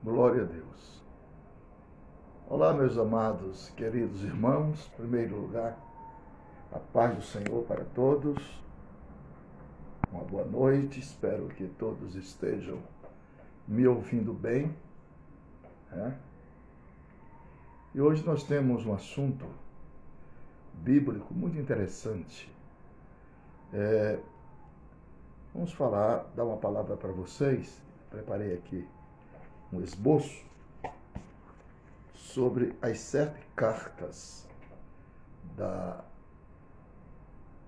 Glória a Deus. Olá, meus amados, queridos irmãos. Em primeiro lugar, a paz do Senhor para todos. Uma boa noite. Espero que todos estejam me ouvindo bem. E hoje nós temos um assunto bíblico muito interessante. Vamos dar uma palavra para vocês. Preparei aqui um esboço sobre as 7 cartas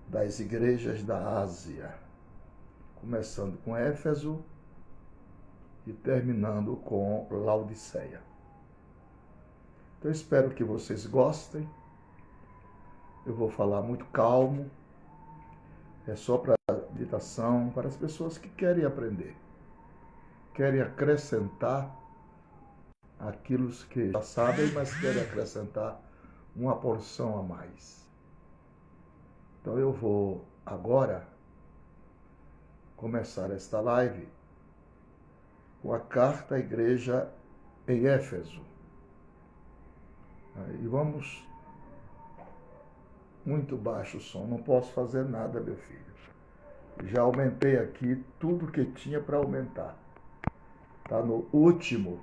das igrejas da Ásia, começando com Éfeso e terminando com Laodiceia. Então, eu espero que vocês gostem. Eu vou falar muito calmo, é só para meditação, para as pessoas que querem aprender, querem acrescentar aquilo que já sabem, mas querem acrescentar uma porção a mais. Então eu vou agora começar esta live com a carta à igreja em Éfeso. E vamos muito baixo o som, não posso fazer nada, meu filho. Já aumentei aqui tudo que tinha para aumentar. Está no último.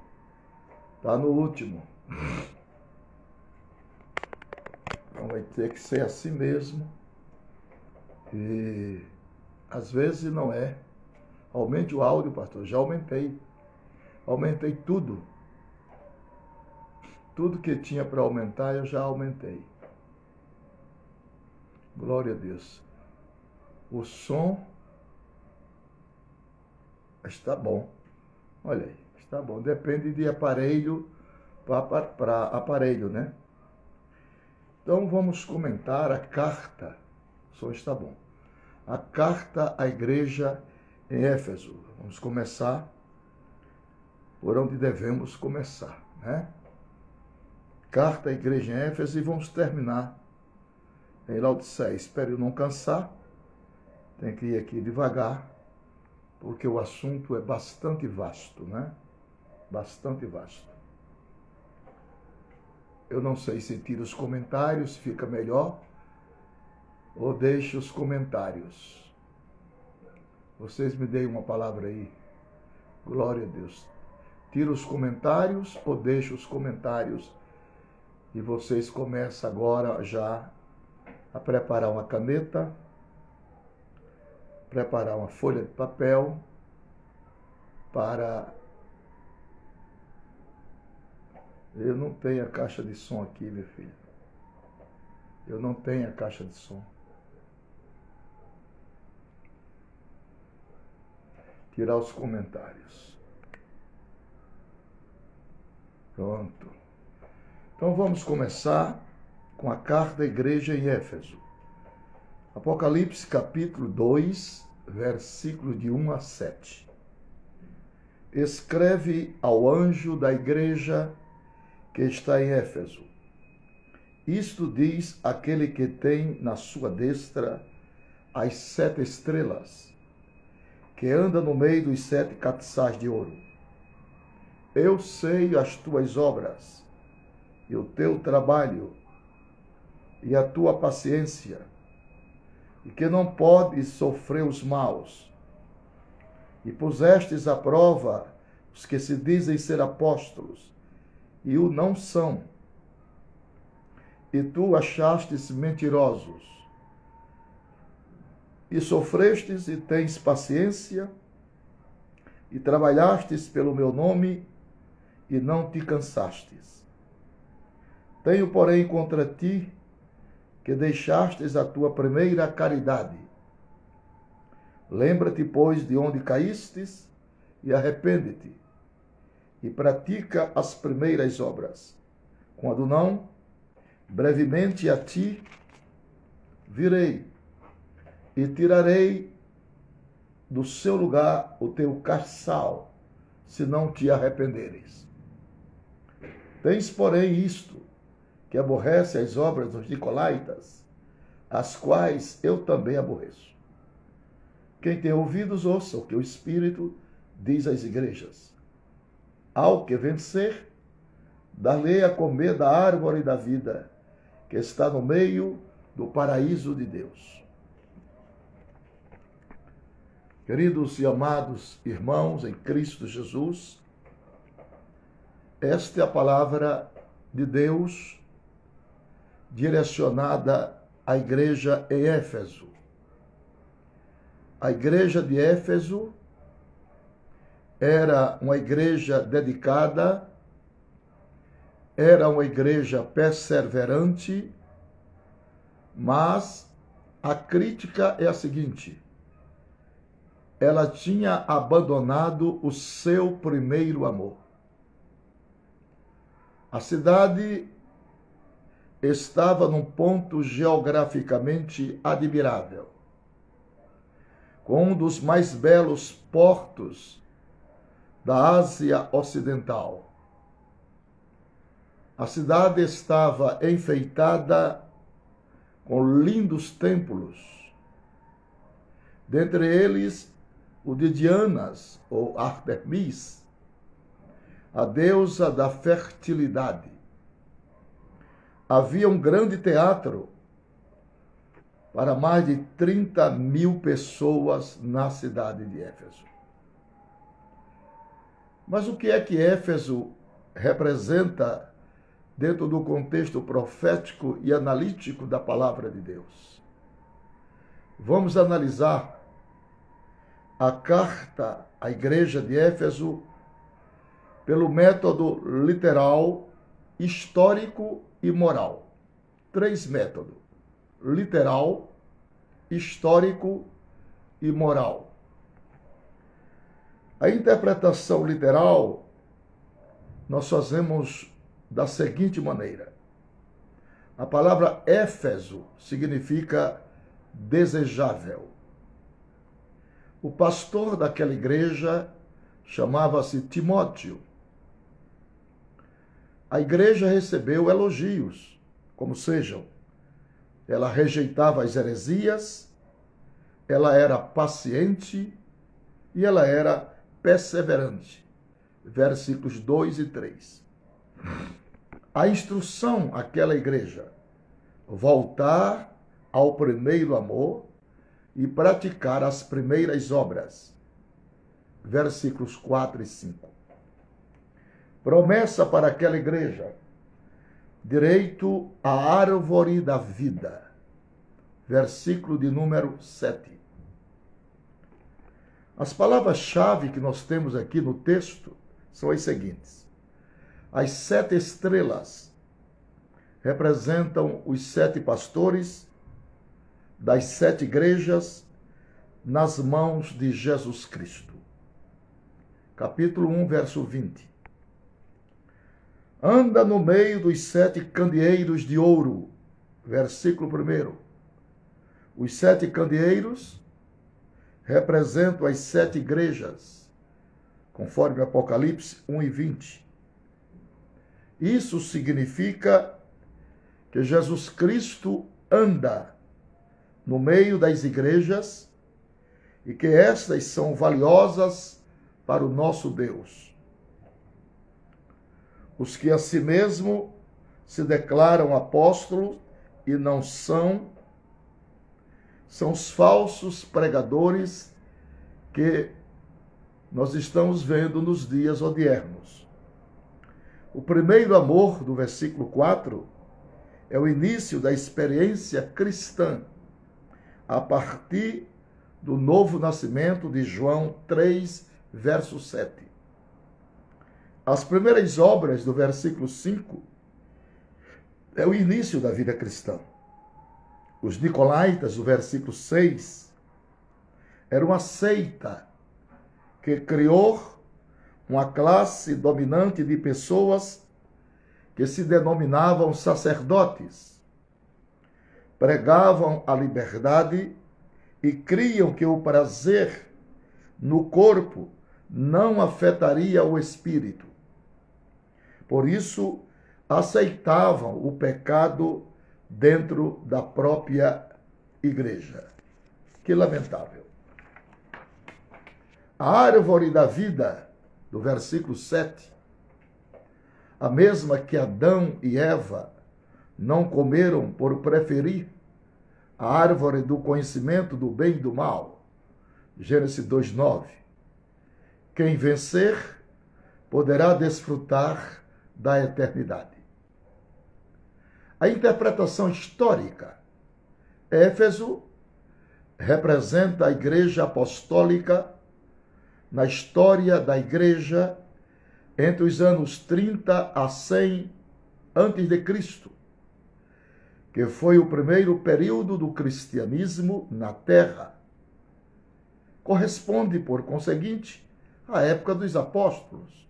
Então vai ter que ser assim mesmo. E às vezes não é. Aumente o áudio, pastor. Já aumentei. Aumentei tudo. Tudo que tinha para aumentar, eu já aumentei. Glória a Deus. O som está bom. Olha aí, está bom. Depende de aparelho para aparelho, né? Então vamos comentar a carta. O som está bom. A carta à igreja em Éfeso. Vamos começar por onde devemos começar, né? Carta à igreja em Éfeso e vamos terminar em Laodiceia. Espero não cansar. Tem que ir aqui devagar, porque o assunto é bastante vasto, né? Bastante vasto. Eu não sei se tiro os comentários, fica melhor, ou deixo os comentários. Vocês me deem uma palavra aí. Glória a Deus. Tiro os comentários ou deixo os comentários? E vocês começam agora já a preparar uma caneta, preparar uma folha de papel para... Eu não tenho a caixa de som aqui, meu filho. Eu não tenho a caixa de som. Tirar os comentários. Pronto. Então vamos começar com a carta à igreja em Éfeso. Apocalipse capítulo 2, versículo de 1 a 7. Escreve ao anjo da igreja que está em Éfeso. Isto diz aquele que tem na sua destra as 7 estrelas, que anda no meio dos 7 castiçais de ouro. Eu sei as tuas obras, e o teu trabalho, e a tua paciência, e que não podes sofrer os maus, e pusestes à prova os que se dizem ser apóstolos, e o não são, e tu achastes mentirosos, e sofrestes e tens paciência, e trabalhastes pelo meu nome, e não te cansastes. Tenho, porém, contra ti, que deixastes a tua primeira caridade. Lembra-te, pois, de onde caístes, e arrepende-te, e pratica as primeiras obras. Quando não, brevemente a ti virei, e tirarei do seu lugar o teu castiçal, se não te arrependeres. Tens, porém, isto, que aborrece as obras dos nicolaítas, as quais eu também aborreço. Quem tem ouvidos, ouça o que o Espírito diz às igrejas. ao que vencer, dar-lhe a comer da árvore da vida, que está no meio do paraíso de Deus. Queridos e amados irmãos em Cristo Jesus, esta é a palavra de Deus direcionada à igreja em Éfeso. A igreja de Éfeso era uma igreja dedicada, era uma igreja perseverante, mas a crítica é a seguinte: ela tinha abandonado o seu primeiro amor. A cidade estava num ponto geograficamente admirável, com um dos mais belos portos da Ásia Ocidental. A cidade estava enfeitada com lindos templos, dentre eles o de Dianas, ou Artemis, a deusa da fertilidade. Havia um grande teatro para mais de 30.000 pessoas na cidade de Éfeso. Mas o que é que Éfeso representa dentro do contexto profético e analítico da palavra de Deus? Vamos analisar a carta à igreja de Éfeso pelo método literal, histórico e moral. 3 métodos: literal, histórico e moral. A interpretação literal nós fazemos da seguinte maneira: a palavra Éfeso significa desejável. O pastor daquela igreja chamava-se Timóteo. A igreja recebeu elogios, como sejam: ela rejeitava as heresias, ela era paciente e ela era perseverante. Versículos 2 e 3. A instrução àquela igreja: voltar ao primeiro amor e praticar as primeiras obras. Versículos 4 e 5. Promessa para aquela igreja: direito à árvore da vida. Versículo de número 7. As palavras-chave que nós temos aqui no texto são as seguintes: as 7 estrelas representam os 7 pastores das 7 igrejas nas mãos de Jesus Cristo. Capítulo 1, verso 20. Anda no meio dos 7 candeeiros de ouro. Versículo 1. Os 7 candeeiros representam as 7 igrejas, conforme Apocalipse 1 e 20. Isso significa que Jesus Cristo anda no meio das igrejas e que estas são valiosas para o nosso Deus. Os que a si mesmo se declaram apóstolos e não são os falsos pregadores que nós estamos vendo nos dias odiernos. O primeiro amor, do versículo 4, é o início da experiência cristã, a partir do novo nascimento de João 3, verso 7. As primeiras obras do versículo 5 é o início da vida cristã. Os nicolaítas, do versículo 6, era uma seita que criou uma classe dominante de pessoas que se denominavam sacerdotes. Pregavam a liberdade e criam que o prazer no corpo não afetaria o espírito. Por isso, aceitavam o pecado dentro da própria igreja. Que lamentável. A árvore da vida, do versículo 7, a mesma que Adão e Eva não comeram por preferir a árvore do conhecimento do bem e do mal. Gênesis 2:9. Quem vencer poderá desfrutar da eternidade. A interpretação histórica. Éfeso representa a Igreja Apostólica na história da Igreja entre os anos 30 a 100 a.C., que foi o primeiro período do cristianismo na Terra. Corresponde, por conseguinte, à época dos apóstolos.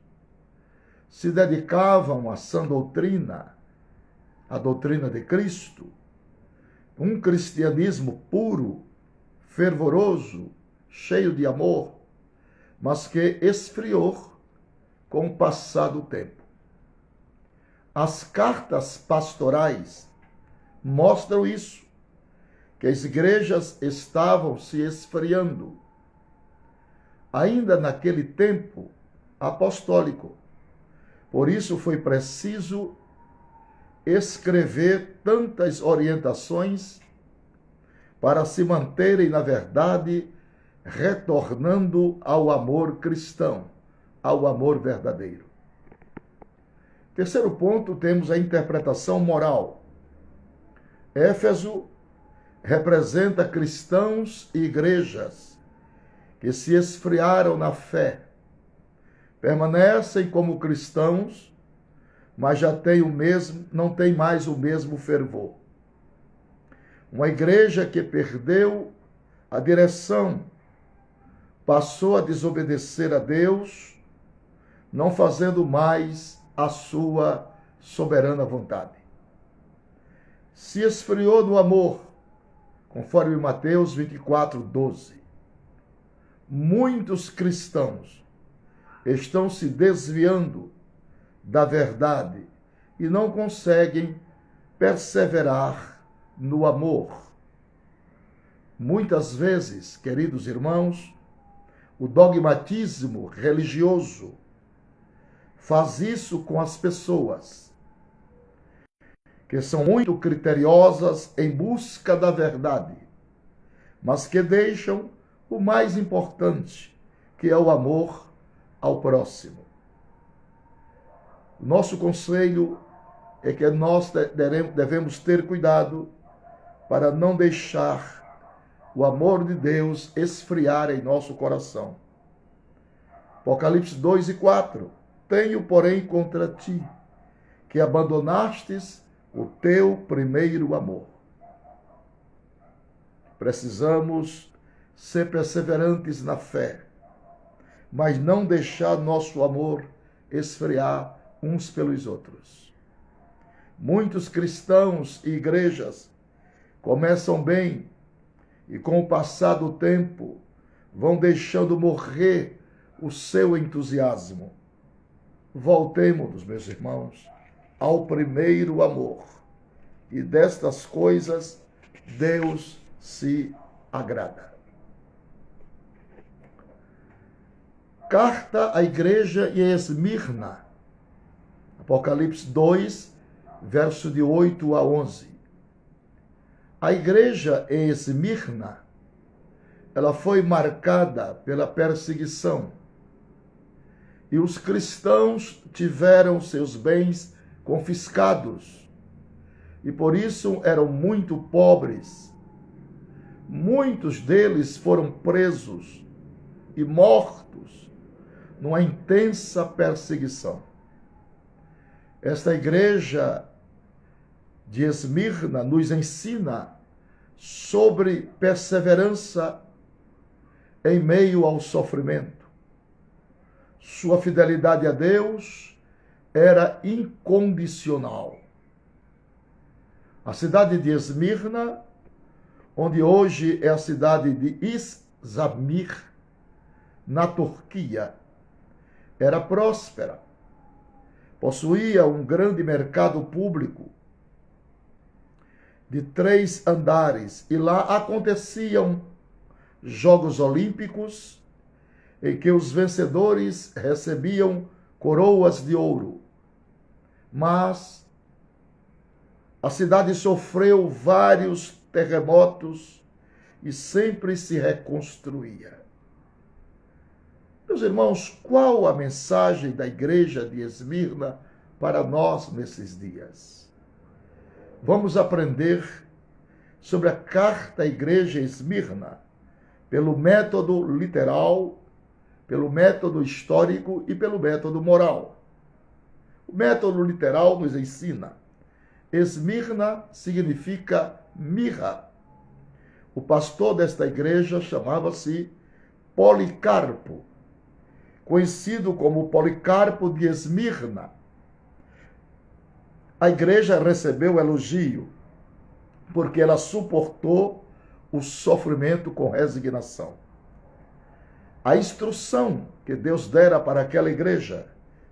Se dedicavam à sã doutrina, à doutrina de Cristo, um cristianismo puro, fervoroso, cheio de amor, mas que esfriou com o passar do tempo. As cartas pastorais mostram isso, que as igrejas estavam se esfriando. Ainda naquele tempo apostólico. Por isso foi preciso escrever tantas orientações para se manterem, na verdade, retornando ao amor cristão, ao amor verdadeiro. Terceiro ponto, temos a interpretação moral. Éfeso representa cristãos e igrejas que se esfriaram na fé, permanecem como cristãos, mas já não tem mais o mesmo fervor. Uma igreja que perdeu a direção, passou a desobedecer a Deus, não fazendo mais a sua soberana vontade. Se esfriou no amor, conforme Mateus 24:12. Muitos cristãos estão se desviando da verdade e não conseguem perseverar no amor. Muitas vezes, queridos irmãos, o dogmatismo religioso faz isso com as pessoas, que são muito criteriosas em busca da verdade, mas que deixam o mais importante, que é o amor ao próximo. O nosso conselho é que nós devemos ter cuidado para não deixar o amor de Deus esfriar em nosso coração. Apocalipse 2:4. Tenho, porém, contra ti, que abandonastes o teu primeiro amor. Precisamos ser perseverantes na fé, mas não deixar nosso amor esfriar uns pelos outros. Muitos cristãos e igrejas começam bem e, com o passar do tempo, vão deixando morrer o seu entusiasmo. Voltemos, meus irmãos, ao primeiro amor. E destas coisas Deus se agrada. Carta à igreja em Esmirna. Apocalipse 2, verso de 8 a 11. A igreja em Esmirna, ela foi marcada pela perseguição. E os cristãos tiveram seus bens confiscados. E por isso eram muito pobres. Muitos deles foram presos e mortos numa intensa perseguição. Esta igreja de Esmirna nos ensina sobre perseverança em meio ao sofrimento. Sua fidelidade a Deus era incondicional. A cidade de Esmirna, onde hoje é a cidade de Izmir, na Turquia, era próspera. Possuía um grande mercado público de 3 andares e lá aconteciam Jogos Olímpicos em que os vencedores recebiam coroas de ouro. mas a cidade sofreu vários terremotos e sempre se reconstruía. Meus irmãos, qual a mensagem da igreja de Esmirna para nós nesses dias? Vamos aprender sobre a carta à igreja Esmirna pelo método literal, pelo método histórico e pelo método moral. O método literal nos ensina: Esmirna significa mirra. O pastor desta igreja chamava-se Policarpo, conhecido como Policarpo de Esmirna. A igreja recebeu elogio porque ela suportou o sofrimento com resignação. A instrução que Deus dera para aquela igreja: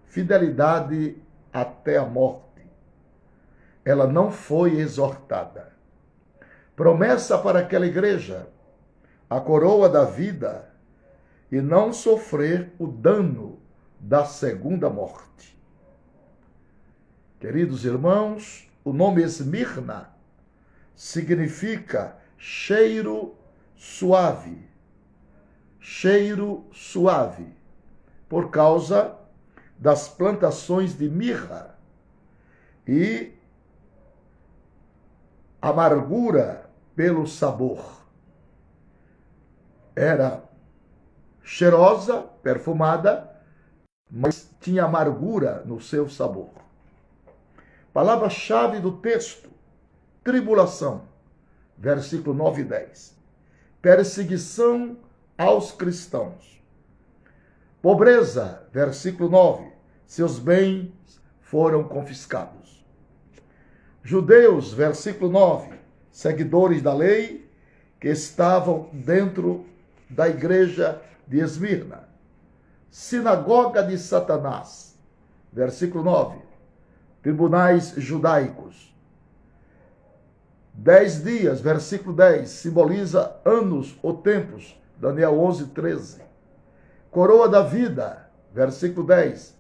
fidelidade até a morte. Ela não foi exortada. Promessa para aquela igreja: a coroa da vida e não sofrer o dano da segunda morte. Queridos irmãos, o nome Esmirna significa cheiro suave. Cheiro suave, por causa das plantações de mirra e amargura pelo sabor. Era cheirosa, perfumada, mas tinha amargura no seu sabor. Palavra-chave do texto: tribulação, versículo 9 e 10. Perseguição aos cristãos. Pobreza, versículo 9. Seus bens foram confiscados. Judeus, versículo 9. Seguidores da lei que estavam dentro da igreja de Esmirna. Sinagoga de Satanás, versículo 9. Tribunais judaicos. 10 dias, versículo 10, simboliza anos ou tempos. Daniel 11, 13. Coroa da vida, versículo 10.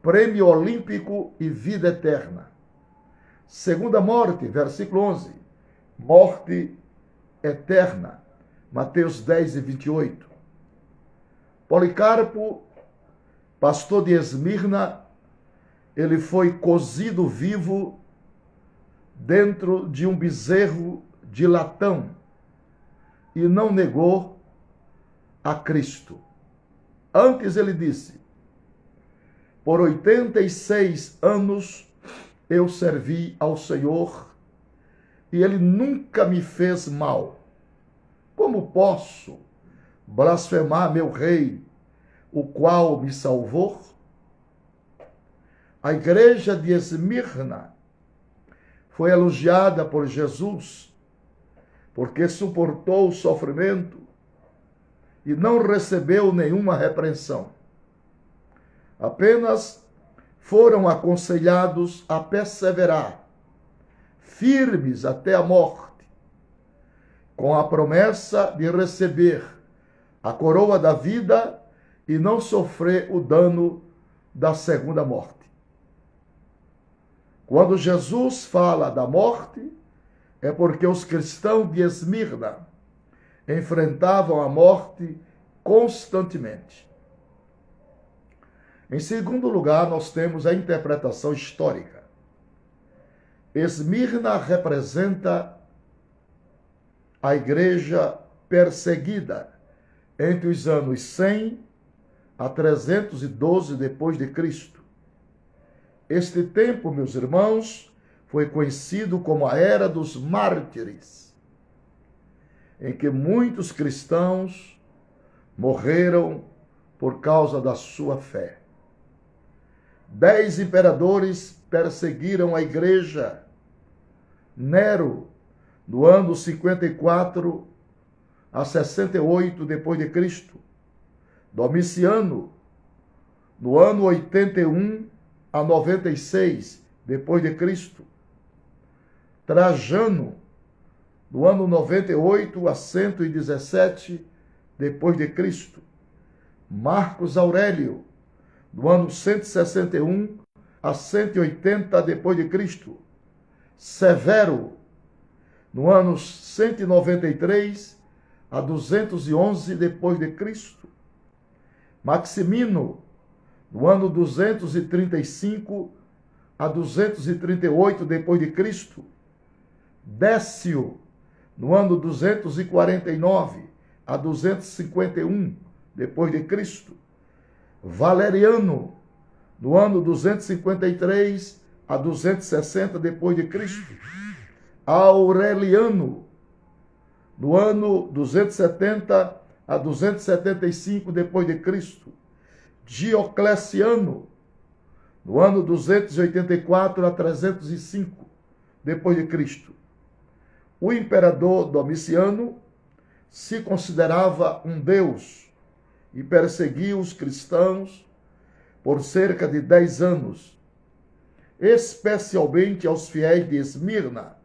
Prêmio olímpico e vida eterna. Segunda morte, versículo 11. Morte eterna. Mateus 10 e 28. Policarpo, pastor de Esmirna, ele foi cozido vivo dentro de um bezerro de latão e não negou a Cristo. Antes ele disse: por 86 anos eu servi ao Senhor e ele nunca me fez mal. Como posso blasfemar meu rei, o qual me salvou? A igreja de Esmirna foi elogiada por Jesus porque suportou o sofrimento e não recebeu nenhuma repreensão. Apenas foram aconselhados a perseverar, firmes até a morte, com a promessa de receber a coroa da vida e não sofrer o dano da segunda morte. Quando Jesus fala da morte, é porque os cristãos de Esmirna enfrentavam a morte constantemente. Em segundo lugar, nós temos a interpretação histórica. Esmirna representa a igreja perseguida entre os anos 100 a 312 depois de Cristo. Este tempo, meus irmãos, foi conhecido como a Era dos Mártires, em que muitos cristãos morreram por causa da sua fé. 10 imperadores perseguiram a igreja. Nero, no ano 54 a 68 depois de Cristo. Domiciano, no ano 81 a 96 depois de Cristo. Trajano, no ano 98 a 117 depois de Cristo. Marcos Aurélio, no ano 161 a 180 depois de Cristo. Severo, no ano 193 a 211 depois de Cristo. Maximino, no ano 235 a 238 depois de Cristo. Décio, no ano 249 a 251 depois de Cristo. Valeriano, no ano 253 a 260 depois de Cristo. Aureliano, no ano 270 a 275 depois de Cristo. Diocleciano, no ano 284 a 305 depois de Cristo. O imperador Domiciano se considerava um deus e perseguiu os cristãos por cerca de 10 anos, especialmente aos fiéis de Esmirna,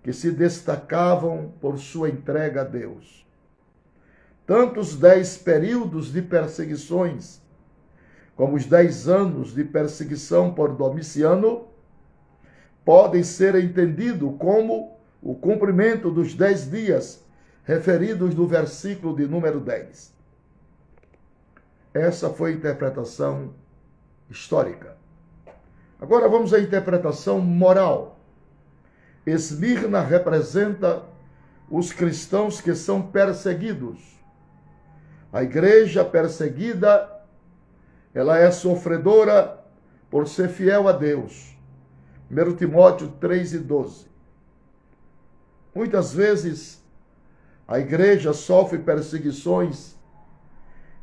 que se destacavam por sua entrega a Deus. Tanto os 10 períodos de perseguições, como os 10 anos de perseguição por Domiciano, podem ser entendidos como o cumprimento dos 10 dias referidos no versículo de número 10. Essa foi a interpretação histórica. Agora vamos à interpretação moral. Esmirna representa os cristãos que são perseguidos. A igreja perseguida, ela é sofredora por ser fiel a Deus. 1 Timóteo 3:12. Muitas vezes a igreja sofre perseguições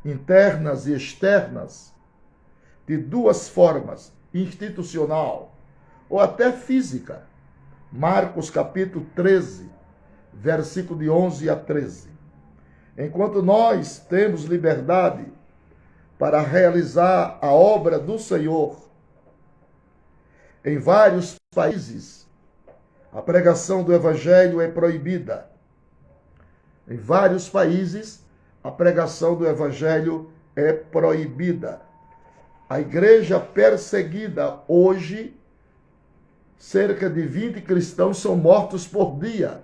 internas e externas de duas formas, institucional ou até física. Marcos capítulo 13, versículo de 11 a 13. Enquanto nós temos liberdade para realizar a obra do Senhor, em vários países, a pregação do Evangelho é proibida. Em vários países, a pregação do Evangelho é proibida. A igreja perseguida hoje, cerca de 20 cristãos são mortos por dia,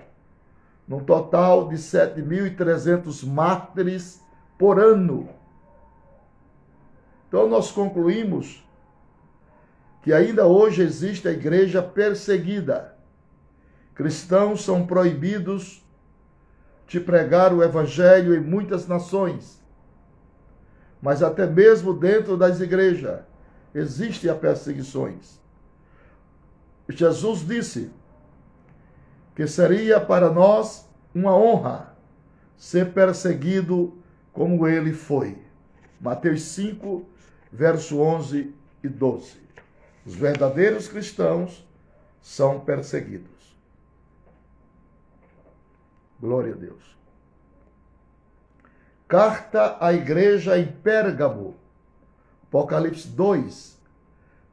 num total de 7.300 mártires por ano. Então nós concluímos que ainda hoje existe a igreja perseguida. Cristãos são proibidos de pregar o evangelho em muitas nações. Mas até mesmo dentro das igrejas existem as perseguições. Jesus disse que seria para nós uma honra ser perseguido como ele foi. Mateus 5, verso 11 e 12. Os verdadeiros cristãos são perseguidos. Glória a Deus. Carta à igreja em Pérgamo, Apocalipse 2,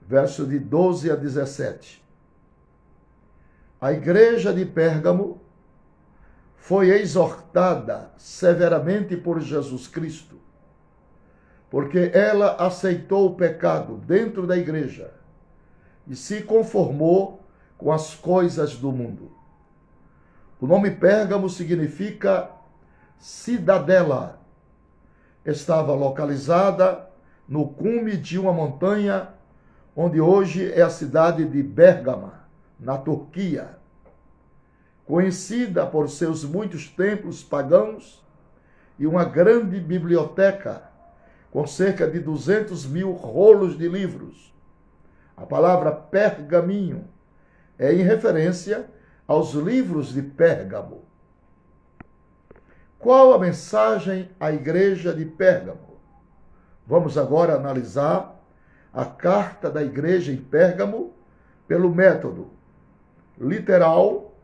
verso de 12 a 17. A igreja de Pérgamo foi exortada severamente por Jesus Cristo, porque ela aceitou o pecado dentro da igreja e se conformou com as coisas do mundo. O nome Pérgamo significa cidadela. Estava localizada no cume de uma montanha, onde hoje é a cidade de Bérgama, na Turquia. Conhecida por seus muitos templos pagãos e uma grande biblioteca com cerca de 200.000 rolos de livros. A palavra pergaminho é em referência aos livros de Pérgamo. Qual a mensagem à igreja de Pérgamo? Vamos agora analisar a carta da igreja em Pérgamo pelo método literal,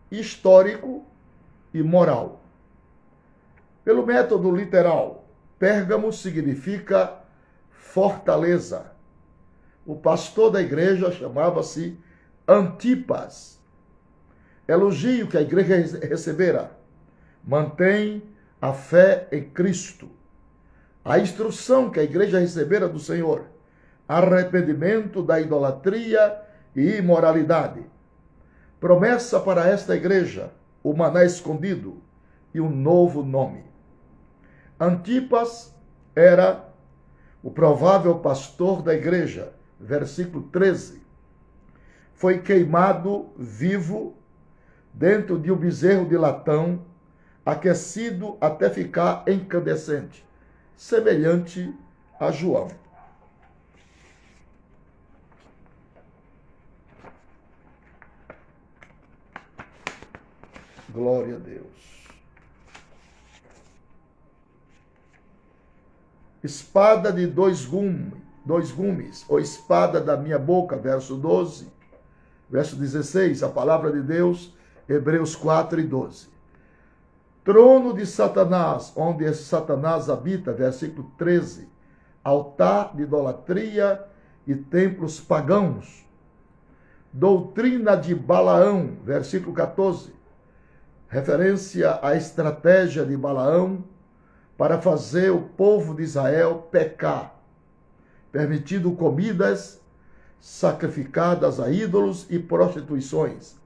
histórico e moral. Pelo método literal, Pérgamo significa fortaleza. O pastor da igreja chamava-se Antipas. Elogio que a igreja recebera: mantém a fé em Cristo. A instrução que a igreja recebera do Senhor: arrependimento da idolatria e imoralidade. Promessa para esta igreja, o maná escondido e um novo nome. Antipas era o provável pastor da igreja, versículo 13. Foi queimado vivo dentro de um bezerro de latão, aquecido até ficar incandescente, semelhante a João. Glória a Deus. Espada de dois gumes, ou espada da minha boca, verso 12, verso 16, a palavra de Deus, Hebreus 4 e 12. Trono de Satanás, onde Satanás habita, versículo 13. Altar de idolatria e templos pagãos. Doutrina de Balaão, versículo 14. Referência à estratégia de Balaão para fazer o povo de Israel pecar, permitindo comidas sacrificadas a ídolos e prostituições.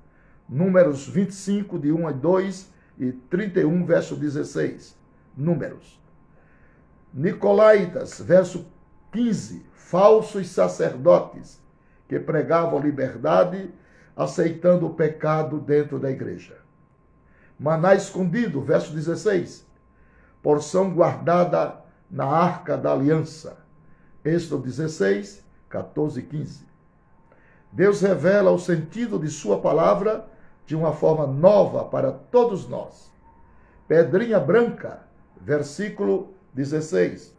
Números 25, de 1 a 2 e 31, verso 16. Números. Nicolaítas, verso 15. Falsos sacerdotes que pregavam liberdade, aceitando o pecado dentro da igreja. Maná escondido, verso 16. Porção guardada na arca da aliança. Êxodo 16, 14 e 15. Deus revela o sentido de sua palavra de uma forma nova para todos nós. Pedrinha branca, versículo 16.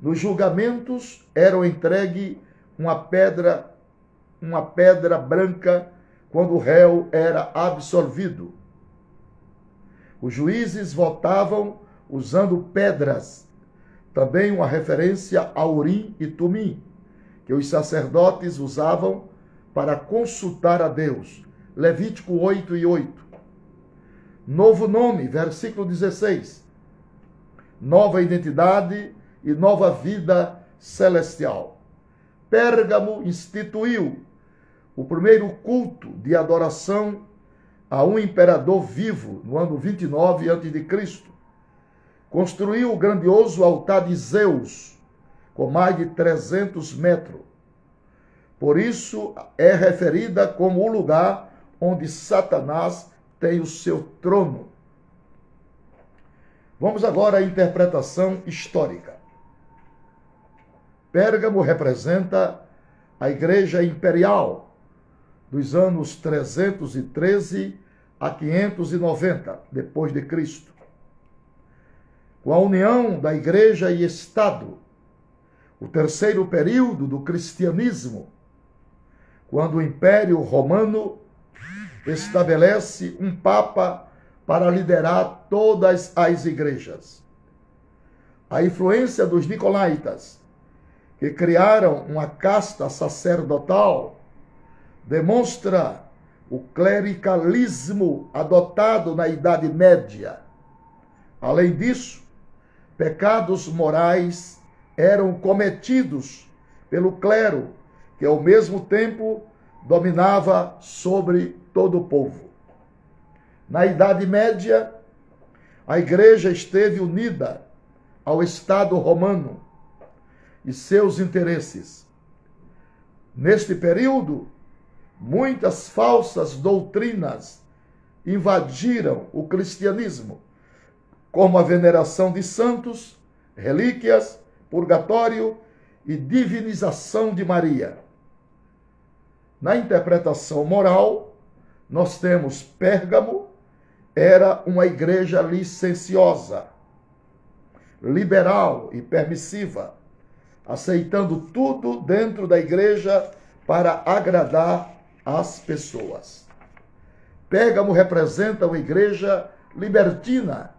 Nos julgamentos eram entregue uma pedra branca quando o réu era absolvido. Os juízes votavam usando pedras, também uma referência a Urim e Tumim, que os sacerdotes usavam para consultar a Deus. Levítico 8 e 8. Novo nome, versículo 16. Nova identidade e nova vida celestial. Pérgamo instituiu o primeiro culto de adoração a um imperador vivo no ano 29 a.C. Construiu o grandioso altar de Zeus, com mais de 300 metros. Por isso é referida como o lugar onde Satanás tem o seu trono. Vamos agora à interpretação histórica. Pérgamo representa a Igreja Imperial dos anos 313 a 590 depois de Cristo. Com a união da Igreja e Estado, o terceiro período do cristianismo, quando o Império Romano estabelece um Papa para liderar todas as igrejas. A influência dos Nicolaitas, que criaram uma casta sacerdotal, demonstra o clericalismo adotado na Idade Média. Além disso, pecados morais eram cometidos pelo clero, que ao mesmo tempo dominava sobre todo o povo. Na Idade Média, a igreja esteve unida ao Estado romano e seus interesses. Neste período, muitas falsas doutrinas invadiram o cristianismo, como a veneração de santos, relíquias, purgatório e divinização de Maria. Na interpretação moral, nós temos Pérgamo, era uma igreja licenciosa, liberal e permissiva, aceitando tudo dentro da igreja para agradar as pessoas. Pérgamo representa uma igreja libertina,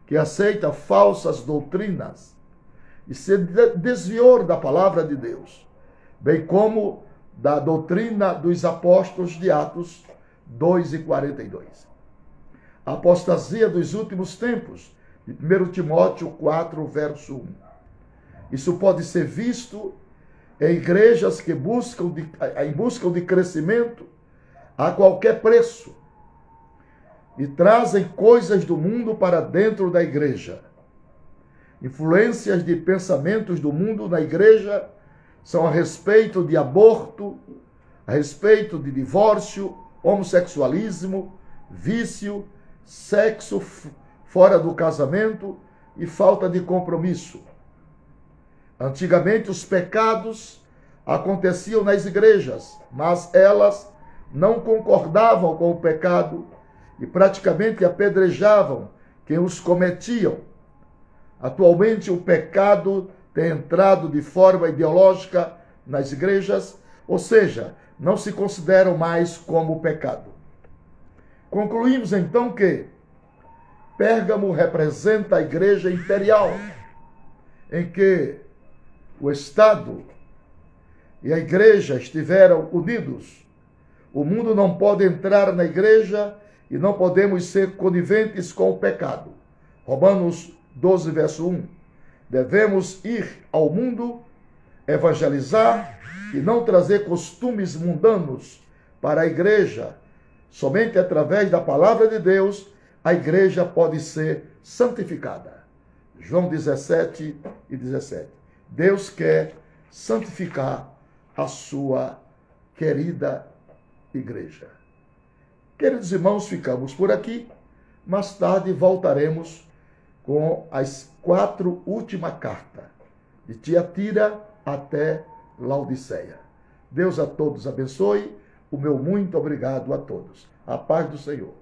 que aceita falsas doutrinas e se desviou da palavra de Deus, bem como da doutrina dos apóstolos de Atos 2 e 42. A apostasia dos últimos tempos, de 1 Timóteo 4, verso 1. Isso pode ser visto em igrejas que em busca de crescimento a qualquer preço e trazem coisas do mundo para dentro da igreja. Influências de pensamentos do mundo na igreja são a respeito de aborto, a respeito de divórcio, homossexualismo, vício, sexo fora do casamento e falta de compromisso. Antigamente os pecados aconteciam nas igrejas, mas elas não concordavam com o pecado e praticamente apedrejavam quem os cometiam. Atualmente o pecado tem entrado de forma ideológica nas igrejas, ou seja, não se consideram mais como pecado. Concluímos então que Pérgamo representa a igreja imperial, em que o Estado e a igreja estiveram unidos. O mundo não pode entrar na igreja e não podemos ser coniventes com o pecado. Romanos 12, verso 1. Devemos ir ao mundo, evangelizar e não trazer costumes mundanos para a igreja. Somente através da palavra de Deus a igreja pode ser santificada. João 17 e 17. Deus quer santificar a sua querida igreja. Queridos irmãos, ficamos por aqui. Mais tarde voltaremos com as 4 últimas cartas, de Tiatira até Laodiceia. Deus a todos abençoe. O meu muito obrigado a todos. A paz do Senhor.